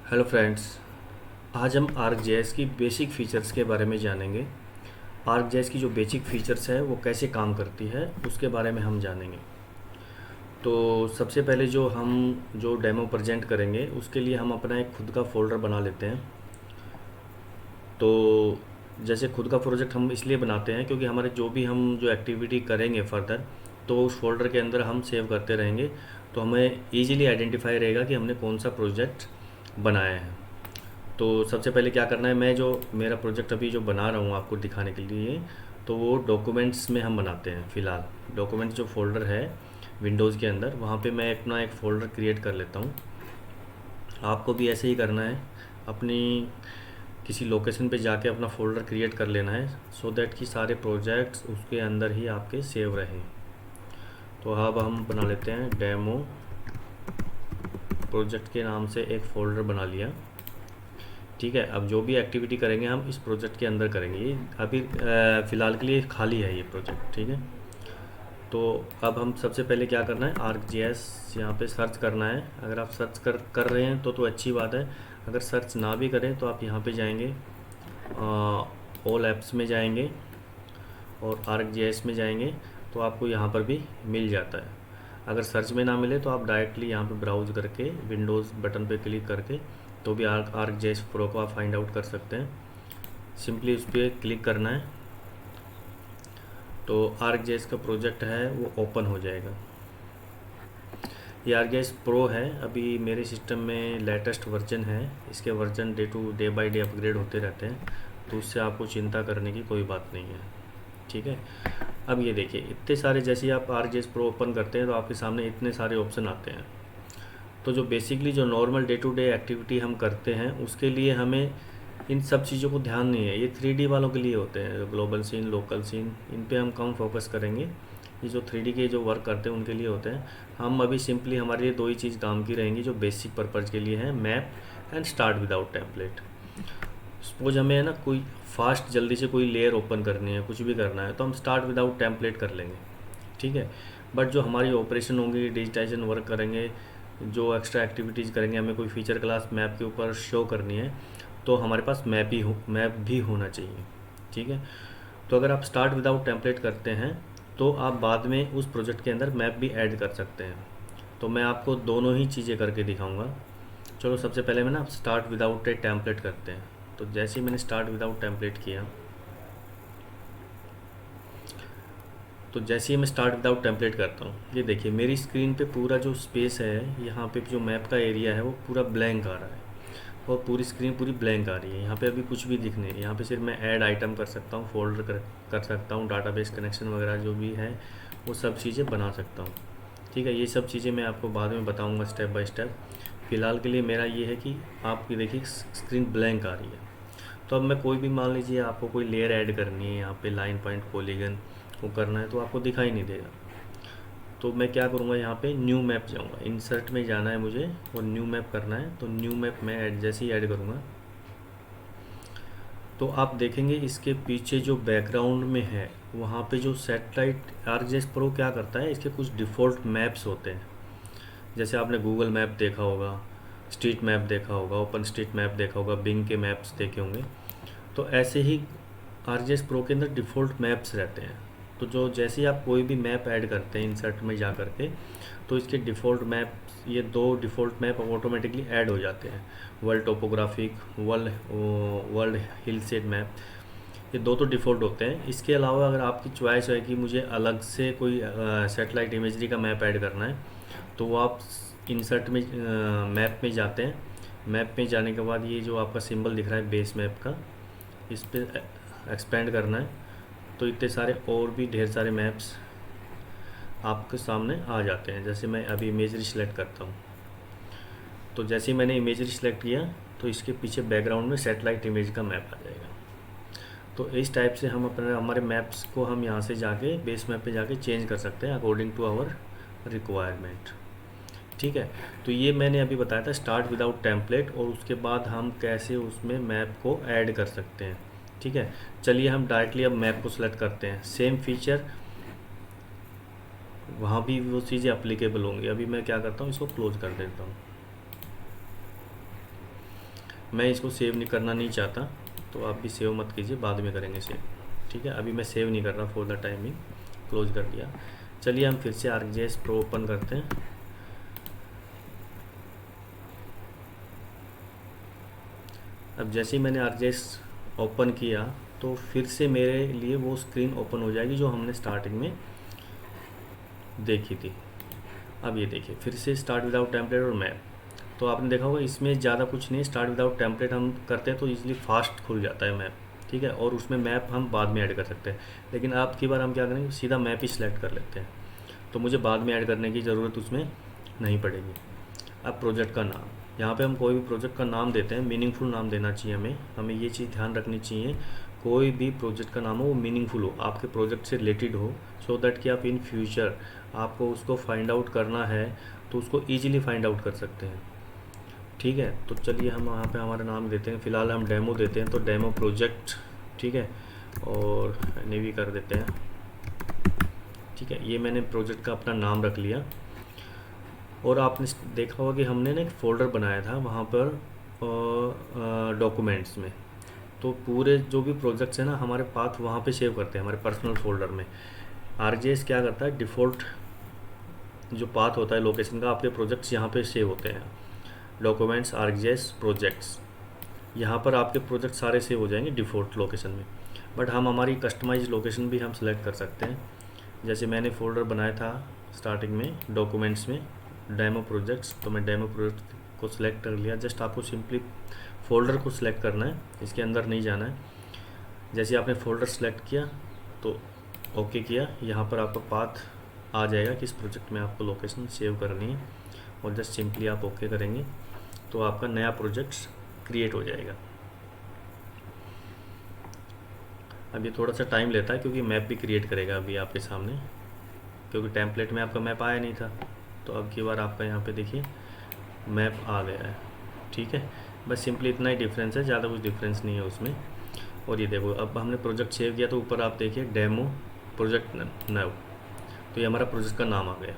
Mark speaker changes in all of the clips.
Speaker 1: Hello friends. आज हम ArcGIS की बेसिक फ़ीचर्स के बारे में जानेंगे। ArcGIS की जो बेसिक फ़ीचर्स है वो कैसे काम करती है उसके बारे में हम जानेंगे। तो सबसे पहले जो डेमो प्रेजेंट करेंगे उसके लिए हम अपना एक खुद का फ़ोल्डर बना लेते हैं। तो जैसे खुद का प्रोजेक्ट हम इसलिए बनाते हैं क्योंकि हमारे जो एक्टिविटी करेंगे फ़र्दर, तो उस फ़ोल्डर के अंदर हम सेव करते रहेंगे। तो हमें ईज़िली आइडेंटिफाई रहेगा कि हमने कौन सा प्रोजेक्ट बनाया है। तो सबसे पहले क्या करना है, मैं जो मेरा प्रोजेक्ट अभी जो बना रहा हूँ आपको दिखाने के लिए, तो वो डॉक्यूमेंट्स में हम बनाते हैं। फ़िलहाल डॉक्यूमेंट्स जो फ़ोल्डर है विंडोज़ के अंदर, वहाँ पे मैं अपना एक फ़ोल्डर क्रिएट कर लेता हूँ। आपको भी ऐसे ही करना है, अपनी किसी लोकेशन पे जाके अपना फ़ोल्डर क्रिएट कर लेना है, सो दैट कि सारे प्रोजेक्ट्स उसके अंदर ही आपके सेव रहें। तो अब हम बना लेते हैं डेमो प्रोजेक्ट के नाम से एक फ़ोल्डर बना लिया। ठीक है, अब जो भी एक्टिविटी करेंगे हम इस प्रोजेक्ट के अंदर करेंगे। ये अभी फ़िलहाल के लिए खाली है ये प्रोजेक्ट। ठीक है, तो अब हम सबसे पहले क्या करना है, ArcGIS यहाँ पे सर्च करना है। अगर आप सर्च कर रहे हैं तो अच्छी बात है। अगर सर्च ना भी करें तो आप यहाँ पे जाएंगे, ऑल ऐप्स में जाएंगे और ArcGIS में जाएंगे, तो आपको यहाँ पर भी मिल जाता है। अगर सर्च में ना मिले तो आप डायरेक्टली यहाँ पे ब्राउज़ करके विंडोज़ बटन पे क्लिक करके तो भी ArcGIS प्रो को आप फाइंड आउट कर सकते हैं। सिंपली उस पर क्लिक करना है, तो ArcGIS का प्रोजेक्ट है वो ओपन हो जाएगा। ये ArcGIS प्रो है, अभी मेरे सिस्टम में लेटेस्ट वर्जन है। इसके version day by day upgrade होते रहते हैं, तो उससे आपको चिंता करने की कोई बात नहीं है। ठीक है, अब ये देखिए इतने सारे, जैसे ही आप ArcGIS प्रो ओपन करते हैं तो आपके सामने इतने सारे ऑप्शन आते हैं। तो जो बेसिकली जो normal day to day activity हम करते हैं उसके लिए हमें इन सब चीज़ों को ध्यान नहीं है। ये 3D वालों के लिए होते हैं, ग्लोबल सीन, लोकल सीन, इन पे हम कम फोकस करेंगे। ये जो 3D के जो वर्क करते हैं उनके लिए होते हैं। हम अभी सिंपली हमारे लिए दो ही चीज़ काम की रहेंगी जो बेसिक पर्पज़ के लिए हैं, map and start without template. Suppose हमें है ना कोई फास्ट जल्दी से कोई लेयर ओपन करनी है, कुछ भी करना है, तो हम स्टार्ट विदाउट टेम्पलेट कर लेंगे। ठीक है, बट जो हमारी ऑपरेशन होंगी, डिजिटाइजेशन वर्क करेंगे, जो एक्स्ट्रा एक्टिविटीज़ करेंगे, हमें कोई फीचर क्लास मैप के ऊपर शो करनी है, तो हमारे पास मैप भी होना चाहिए। ठीक है, तो अगर आप स्टार्ट विदाउट टेम्पलेट करते हैं तो आप बाद में उस प्रोजेक्ट के अंदर मैप भी ऐड कर सकते हैं। तो मैं आपको दोनों ही चीज़ें करके दिखाऊंगा। चलो सबसे पहले मैं ना स्टार्ट विदाउट ए टेम्पलेट करते हैं। तो जैसे ही मैंने स्टार्ट विदाउट टेम्पलेट किया, तो जैसे ही मैं स्टार्ट विदाउट टेम्पलेट करता हूँ, ये देखिए मेरी स्क्रीन पे पूरा जो स्पेस है, यहाँ पे जो मैप का एरिया है वो पूरा ब्लैंक आ रहा है और पूरी स्क्रीन पूरी ब्लैंक आ रही है। यहाँ पे अभी कुछ भी दिख नहीं है। यहाँ पे सिर्फ मैं ऐड आइटम कर सकता हूँ, फोल्डर कर सकता हूँ, डाटाबेस कनेक्शन वगैरह जो भी है वो सब चीज़ें बना सकता हूँ। ठीक है, ये सब चीज़ें मैं आपको बाद में बताऊँगा स्टेप बाय स्टेप। फ़िलहाल के लिए मेरा ये है कि आपकी देखिए स्क्रीन ब्लैंक आ रही है। तो अब मैं कोई भी, मान लीजिए आपको कोई लेयर ऐड करनी है, यहाँ पे लाइन पॉइंट पॉलीगन वो करना है, तो आपको दिखाई नहीं देगा। तो मैं क्या करूँगा, यहाँ पे न्यू मैप जाऊँगा, इंसर्ट में जाना है मुझे और न्यू मैप करना है। तो न्यू मैप मैं जैसे ही ऐड करूँगा तो आप देखेंगे इसके पीछे जो बैकग्राउंड में है वहाँ पे जो सेटेलाइट, ArcGIS प्रो क्या करता है, इसके कुछ डिफ़ॉल्ट मैप्स होते हैं। जैसे आपने गूगल मैप देखा होगा, स्ट्रीट मैप देखा होगा, ओपन स्ट्रीट मैप देखा होगा, बिंग के मैप्स देखे होंगे। तो ऐसे ही ArcGIS प्रो के अंदर डिफ़ॉल्ट मैप्स रहते हैं। तो जो जैसे ही आप कोई भी मैप ऐड करते हैं इंसर्ट में जा करके, तो इसके डिफ़ॉल्ट मैप, ये दो डिफ़ॉल्ट मैप ऑटोमेटिकली ऐड हो जाते हैं। वर्ल्ड टोपोग्राफिक, वर्ल्ड हिल सेड मैप, ये दो तो डिफ़ॉल्ट होते हैं। इसके अलावा अगर आपकी चॉइस है कि मुझे अलग से कोई सैटेलाइट इमेजरी का मैप ऐड करना है, तो वो आप इंसर्ट में मैप में जाते हैं। मैप में जाने के बाद ये जो आपका सिंबल दिख रहा है बेस मैप का, इस पर एक्सपेंड करना है, तो इतने सारे और भी ढेर सारे मैप्स आपके सामने आ जाते हैं। जैसे मैं अभी इमेजरी सेलेक्ट करता हूँ, तो जैसे ही मैंने इमेजरी सेलेक्ट किया तो इसके पीछे बैकग्राउंड में सैटेलाइट इमेज का मैप आ जाएगा। तो इस टाइप से हम अपने हमारे मैप्स को हम यहाँ से जाके बेस मैप पे जाके चेंज कर सकते हैं अकॉर्डिंग टू आवर रिक्वायरमेंट। ठीक है, तो ये मैंने अभी बताया था स्टार्ट विदाउट टेम्पलेट, और उसके बाद हम कैसे उसमें मैप को ऐड कर सकते हैं। ठीक है, चलिए हम डायरेक्टली अब मैप को सेलेक्ट करते हैं। सेम फीचर वहाँ भी वो चीज़ें अप्लीकेबल होंगी। अभी मैं क्या करता हूँ, इसको क्लोज कर देता हूँ। मैं इसको सेव नहीं करना नहीं चाहता, तो आप भी सेव मत कीजिए, बाद में करेंगे सेव। ठीक है, अभी मैं सेव नहीं कर रहा फॉर द टाइमिंग, क्लोज कर दिया। चलिए हम फिर से ArcGIS Pro ओपन करते हैं। अब जैसे ही मैंने ArcGIS ओपन किया तो फिर से मेरे लिए वो स्क्रीन ओपन हो जाएगी जो हमने स्टार्टिंग में देखी थी। अब ये देखिए फिर से स्टार्ट विदाउट टेम्पलेट और मैप। तो आपने देखा होगा इसमें ज़्यादा कुछ नहीं है, स्टार्ट विदाउट टेम्पलेट हम करते हैं तो इजीली फास्ट खुल जाता है मैप। ठीक है, और उसमें मैप हम बाद में ऐड कर सकते हैं, लेकिन अब की बार हम क्या करेंगे, सीधा मैप ही सिलेक्ट कर लेते हैं, तो मुझे बाद में ऐड करने की ज़रूरत उसमें नहीं पड़ेगी। अब प्रोजेक्ट का नाम, यहाँ पे हम कोई भी प्रोजेक्ट का नाम देते हैं, मीनिंगफुल नाम देना चाहिए हमें ये चीज़ ध्यान रखनी चाहिए, कोई भी प्रोजेक्ट का नाम हो वो मीनिंगफुल हो, आपके प्रोजेक्ट से रिलेटेड हो, सो दैट कि आप इन फ्यूचर आपको उसको फाइंड आउट करना है तो उसको ईजिली फाइंड आउट कर सकते हैं। ठीक है, तो चलिए हम वहाँ पे हमारा नाम देते हैं, फ़िलहाल हम डेमो देते हैं, तो डेमो प्रोजेक्ट। ठीक है, और नेवी कर देते हैं। ठीक है, ये मैंने प्रोजेक्ट का अपना नाम रख लिया। और आपने देखा होगा कि हमने ना एक फ़ोल्डर बनाया था वहाँ पर डॉक्यूमेंट्स में, तो पूरे जो भी प्रोजेक्ट्स हैं ना हमारे पाथ वहाँ पे सेव करते हैं हमारे पर्सनल फ़ोल्डर में। ArcGIS क्या करता है, डिफ़ॉल्ट जो पाथ होता है लोकेशन का, आपके प्रोजेक्ट्स यहाँ पे सेव होते हैं। डॉक्यूमेंट्स ArcGIS प्रोजेक्ट्स, यहाँ पर आपके प्रोजेक्ट सारे सेव हो जाएंगे डिफ़ॉल्ट लोकेशन में, बट हम हमारी कस्टमाइज लोकेशन भी हम सेलेक्ट कर सकते हैं। जैसे मैंने फ़ोल्डर बनाया था स्टार्टिंग में डॉक्यूमेंट्स में डेमो प्रोजेक्ट्स, तो मैं डेमो प्रोजेक्ट को सिलेक्ट कर लिया। जस्ट आपको सिंपली फ़ोल्डर को सिलेक्ट करना है, इसके अंदर नहीं जाना है। जैसे आपने फ़ोल्डर सेलेक्ट किया तो ओके किया, यहाँ पर आपका पाथ आ जाएगा किस प्रोजेक्ट में आपको लोकेशन सेव करनी है, और जस्ट सिंपली आप ओके करेंगे तो आपका नया प्रोजेक्ट क्रिएट हो जाएगा। अब ये थोड़ा सा टाइम लेता है क्योंकि मैप भी क्रिएट करेगा अभी आपके सामने, क्योंकि टेम्पलेट में आपका मैप आया नहीं था, तो अब की बार आपका यहाँ पे देखिए मैप आ गया है। ठीक है, बस सिंपली इतना ही डिफरेंस है, ज़्यादा कुछ डिफरेंस नहीं है उसमें। और ये देखो अब हमने प्रोजेक्ट सेव किया तो ऊपर आप देखिए डेमो प्रोजेक्ट नाउ, तो ये हमारा प्रोजेक्ट का नाम आ गया।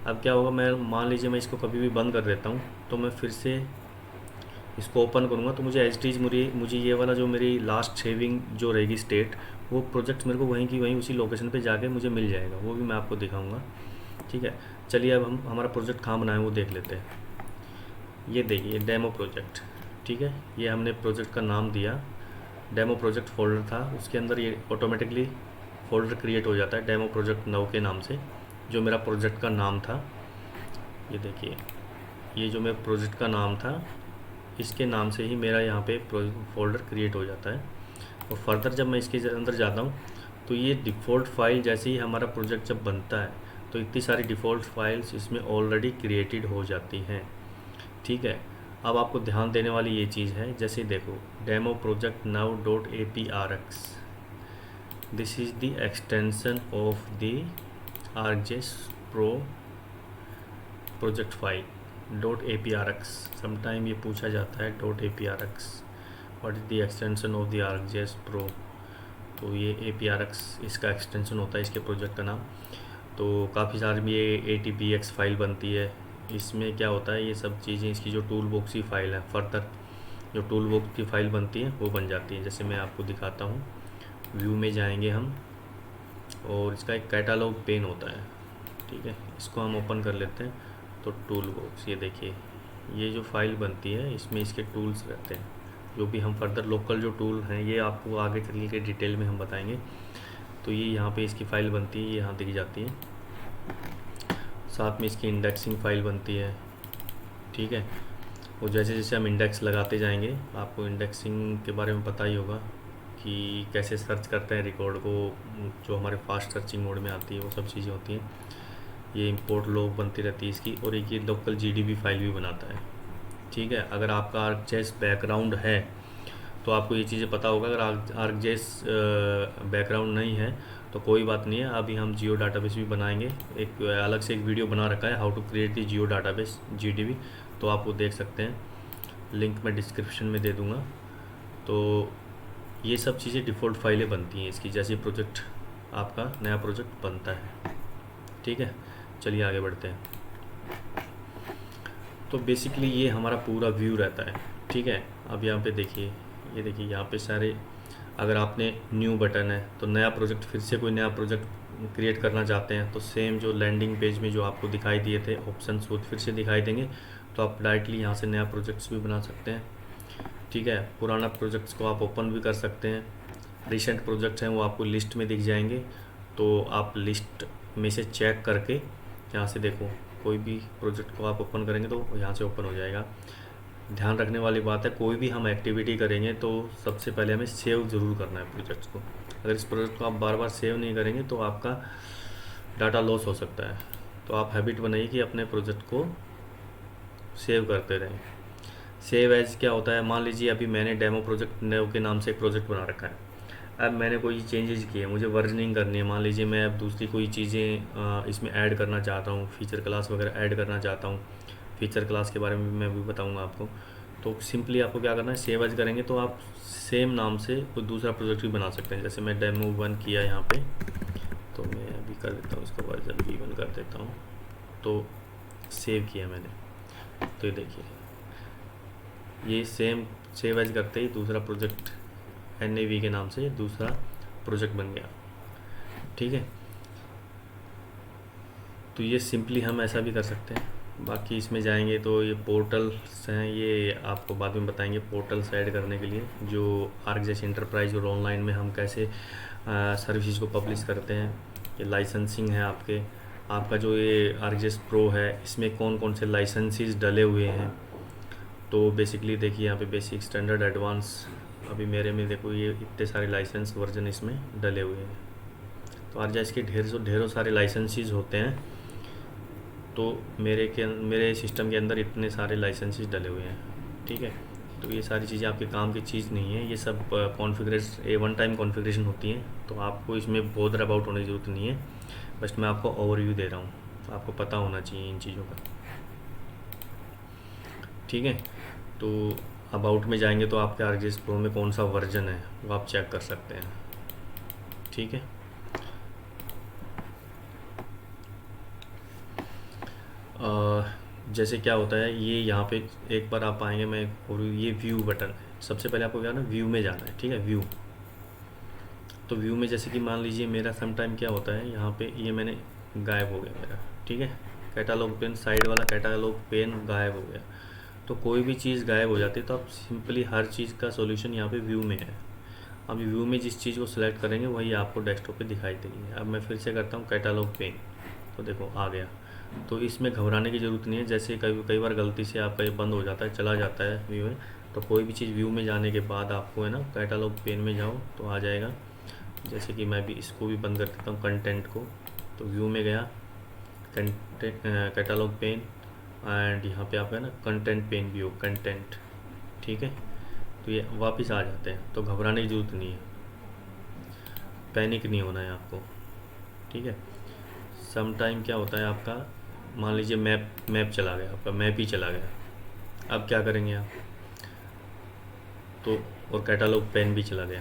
Speaker 1: अब क्या होगा, मैं मान लीजिए मैं इसको कभी भी बंद कर देता हूँ, तो मैं फिर से इसको ओपन करूँगा तो मुझे एज इट इज़ मुझे ये वाला जो मेरी लास्ट सेविंग जो रहेगी स्टेट, वो प्रोजेक्ट मेरे को वहीं की वहीं उसी लोकेशन पे जाके मुझे मिल जाएगा, वो भी मैं आपको दिखाऊंगा। ठीक है, चलिए अब हम हमारा प्रोजेक्ट कहाँ बनाए वो देख लेते हैं। ये देखिए डेमो प्रोजेक्ट। ठीक है, ये हमने प्रोजेक्ट का नाम दिया, डेमो प्रोजेक्ट फ़ोल्डर था, उसके अंदर ये ऑटोमेटिकली फ़ोल्डर क्रिएट हो जाता है डेमो प्रोजेक्ट नाउ के नाम से, जो मेरा प्रोजेक्ट का नाम था। ये देखिए ये जो मेरा प्रोजेक्ट का नाम था इसके नाम से ही मेरा यहाँ पे फ़ोल्डर क्रिएट हो जाता है। और फर्दर जब मैं इसके अंदर जाता हूँ तो ये डिफ़ॉल्ट फाइल, जैसे ही हमारा प्रोजेक्ट जब बनता है तो इतनी सारी डिफ़ॉल्ट फाइल्स इसमें ऑलरेडी क्रिएटेड हो जाती हैं। ठीक है, अब आपको ध्यान देने वाली ये चीज़ है, जैसे देखो demo project now .aprx, this is the extension of the ArcGIS Pro project file .aprx। Sometime ये पूछा जाता है .aprx what is the extension of the ArcGIS Pro, तो ये aprx इसका एक्सटेंशन होता है इसके प्रोजेक्ट का नाम। तो काफ़ी सारी ये ATPX फाइल बनती है, इसमें क्या होता है ये सब चीज़ें, इसकी जो टूल बॉक्स की फ़ाइल है, फर्दर जो टूल बॉक्स की फ़ाइल बनती है वो बन जाती है। जैसे मैं आपको दिखाता हूँ, व्यू में जाएंगे हम और इसका एक कैटालॉग पेन होता है। ठीक है, इसको हम ओपन कर लेते हैं, तो टूल बॉक्स ये देखिए, ये जो फाइल बनती है इसमें इसके टूल्स रहते हैं, जो भी हम फर्दर लोकल जो टूल हैं ये आपको आगे चल के डिटेल में हम बताएंगे। तो ये यहाँ पे इसकी फ़ाइल बनती है, यहाँ दिख जाती है, साथ में इसकी इंडेक्सिंग फ़ाइल बनती है। ठीक है, और जैसे जैसे हम इंडेक्स लगाते जाएंगे, आपको इंडेक्सिंग के बारे में पता ही होगा कि कैसे सर्च करते हैं रिकॉर्ड को, जो हमारे फास्ट सर्चिंग मोड में आती है वो सब चीज़ें होती हैं। ये इंपोर्ट लॉग बनती रहती है इसकी, और एक ये लोकल GDB फाइल भी बनाता है। ठीक है, अगर आपका ArcGIS बैकग्राउंड है तो आपको ये चीज़ें पता होगा, अगर ArcGIS बैकग्राउंड नहीं है तो कोई बात नहीं है, अभी हम जियो डाटाबेस भी बनाएंगे, एक अलग से एक वीडियो बना रखा है how to create the geo database GDB, तो आप वो देख सकते हैं, लिंक मैं डिस्क्रिप्शन में दे दूँगा। तो ये सब चीज़ें डिफ़ॉल्ट फाइलें बनती हैं इसकी, जैसे प्रोजेक्ट आपका नया प्रोजेक्ट बनता है। ठीक है, चलिए आगे बढ़ते हैं। तो बेसिकली ये हमारा पूरा व्यू रहता है। ठीक है, अब यहाँ पे देखिए, ये देखिए यहाँ पे सारे, अगर आपने न्यू बटन है तो नया प्रोजेक्ट, फिर से कोई नया प्रोजेक्ट क्रिएट करना चाहते हैं तो सेम जो लैंडिंग पेज में जो आपको दिखाई दिए थे ऑप्शंस वो फिर से दिखाई देंगे, तो आप डायरेक्टली यहाँ से नया प्रोजेक्ट्स भी बना सकते हैं। ठीक है, पुराना प्रोजेक्ट्स को आप ओपन भी कर सकते हैं। रिसेंट प्रोजेक्ट हैं वो आपको लिस्ट में दिख जाएंगे, तो आप लिस्ट में से चेक करके यहाँ से देखो, कोई भी प्रोजेक्ट को आप ओपन करेंगे तो यहाँ से ओपन हो जाएगा। ध्यान रखने वाली बात है, कोई भी हम एक्टिविटी करेंगे तो सबसे पहले हमें सेव ज़रूर करना है प्रोजेक्ट्स को। अगर इस प्रोजेक्ट को आप बार बार सेव नहीं करेंगे तो आपका डाटा लॉस हो सकता है। तो आप हैबिट बनाइए कि अपने प्रोजेक्ट को सेव करते रहें। सेव एज क्या होता है, मान लीजिए अभी मैंने डेमो प्रोजेक्ट नेव के नाम से एक प्रोजेक्ट बना रखा है। अब मैंने कोई चेंजेस किए, मुझे वर्जनिंग करनी है, मान लीजिए मैं अब दूसरी कोई चीज़ें इसमें ऐड करना चाहता हूँ, फीचर क्लास वगैरह ऐड करना चाहता हूँ। फीचर क्लास के बारे में मैं भी बताऊँगा आपको। तो सिंपली आपको क्या करना है, सेव एज करेंगे तो आप सेम नाम से कोई दूसरा प्रोजेक्ट भी बना सकते हैं। जैसे मैं डेमो 1 किया यहाँ पे, तो मैं अभी कर देता हूँ इसका वर्जन V1 कर देता हूँ, तो सेव किया मैंने। तो ये देखिए, ये सेम सेव एज करते ही दूसरा प्रोजेक्ट NAV के नाम से दूसरा प्रोजेक्ट बन गया। ठीक है, तो ये सिंपली हम ऐसा भी कर सकते हैं। बाकी इसमें जाएंगे तो ये पोर्टल्स हैं, ये आपको बाद में बताएंगे पोर्टल्स ऐड करने के लिए, जो ArcGIS एंटरप्राइज और ऑनलाइन में हम कैसे सर्विसेज को पब्लिश करते हैं। ये लाइसेंसिंग है आपका जो ये ArcGIS Pro है, इसमें कौन कौन से लाइसेंसेस डले हुए हैं। तो बेसिकली देखिए यहाँ पे बेसिक, स्टैंडर्ड, एडवांस, अभी मेरे में देखो ये इतने सारे लाइसेंस वर्जन इसमें डले हुए हैं। तो ArcGIS के ढेरों सारे लाइसेंसेस होते हैं। तो मेरे सिस्टम के अंदर इतने सारे लाइसेंसेस डले हुए हैं। ठीक है, तो ये सारी चीज़ें आपके काम की चीज़ नहीं है, ये सब कॉन्फ़िगरेशन वन टाइम कॉन्फ़िगरेशन होती हैं, तो आपको इसमें बॉदर अबाउट होने की ज़रूरत नहीं है। बस मैं आपको ओवरव्यू दे रहा हूँ, आपको पता होना चाहिए इन चीज़ों का। ठीक है, तो अबाउट में जाएंगे तो आपके ArcGIS Pro में कौन सा वर्जन है वो आप चेक कर सकते हैं। ठीक है, जैसे क्या होता है, ये यहाँ पे एक बार आप आएंगे, मैं और ये व्यू बटन है, सबसे पहले आपको क्या ना व्यू में जाना है। ठीक है, व्यू, तो व्यू में जैसे कि मान लीजिए मेरा सम टाइम क्या होता है, यहाँ पे ये मैंने गायब हो गया मेरा। ठीक है, कैटालॉग पेन, साइड वाला कैटालॉग पेन गायब हो गया। तो कोई भी चीज़ गायब हो जाती है तो आप सिंपली हर चीज़ का सॉल्यूशन यहाँ पे व्यू में है। अब व्यू में जिस चीज़ को सिलेक्ट करेंगे वही आपको डेस्कटॉप पे दिखाई देगी। अब मैं फिर से करता हूँ कैटालॉग पेन, तो देखो आ गया। तो इसमें घबराने की ज़रूरत नहीं है। जैसे कई बार गलती से आपका ये बंद हो जाता है, चला जाता है व्यू में, तो कोई भी चीज़ व्यू में जाने के बाद आपको है ना कैटालॉग पेन में जाओ तो आ जाएगा। जैसे कि मैं भी इसको भी बंद कर देता हूँ, कंटेंट को, तो व्यू में गया, कंटेंट, कैटालॉग पेन, एंड यहाँ पे आपका है ना कंटेंट पेन भी हो, कंटेंट। ठीक है, तो ये वापस आ जाते हैं, तो घबराने की ज़रूरत नहीं है, पैनिक नहीं होना है आपको। ठीक है, सम टाइम क्या होता है आपका, मान लीजिए मैप चला गया, आपका मैप ही चला गया, अब क्या करेंगे आप, तो और कैटालॉग पेन भी चला गया।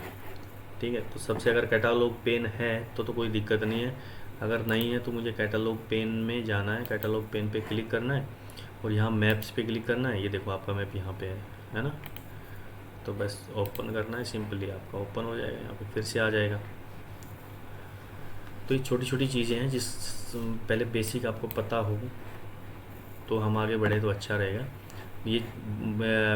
Speaker 1: ठीक है, तो सबसे अगर कैटालॉग पेन है तो कोई दिक्कत नहीं है, अगर नहीं है तो मुझे कैटालॉग पेन में जाना है, कैटालॉग पेन पे क्लिक करना है और यहाँ मैप्स पे क्लिक करना है। ये देखो आपका मैप यहाँ पे है ना, तो बस ओपन करना है, सिंपली आपका ओपन हो जाएगा, यहाँ पे फिर से आ जाएगा। तो ये छोटी छोटी चीज़ें हैं जिस पहले बेसिक आपको पता हो तो हम आगे बढ़े तो अच्छा रहेगा। ये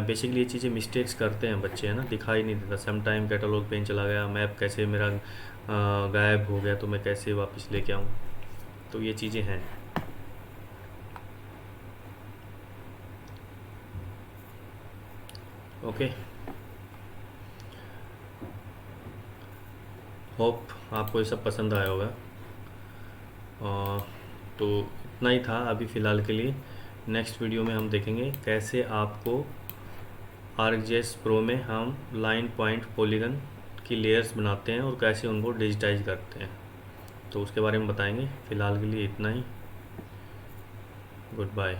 Speaker 1: बेसिकली ये चीज़ें मिस्टेक्स करते हैं बच्चे, है ना, दिखाई नहीं देता। सम टाइम कैटलॉग पेन चला गया, मैप कैसे मेरा गायब हो गया, तो मैं कैसे वापस लेके आऊँ, तो ये चीज़ें हैं। ओके, होप आपको ये सब पसंद आया होगा। तो इतना ही था अभी फ़िलहाल के लिए। नेक्स्ट वीडियो में हम देखेंगे कैसे आपको ArcGIS Pro में हम लाइन, पॉइंट, पॉलीगन की लेयर्स बनाते हैं और कैसे उनको डिजिटाइज करते हैं, तो उसके बारे में बताएंगे। फ़िलहाल के लिए इतना ही, गुड बाय।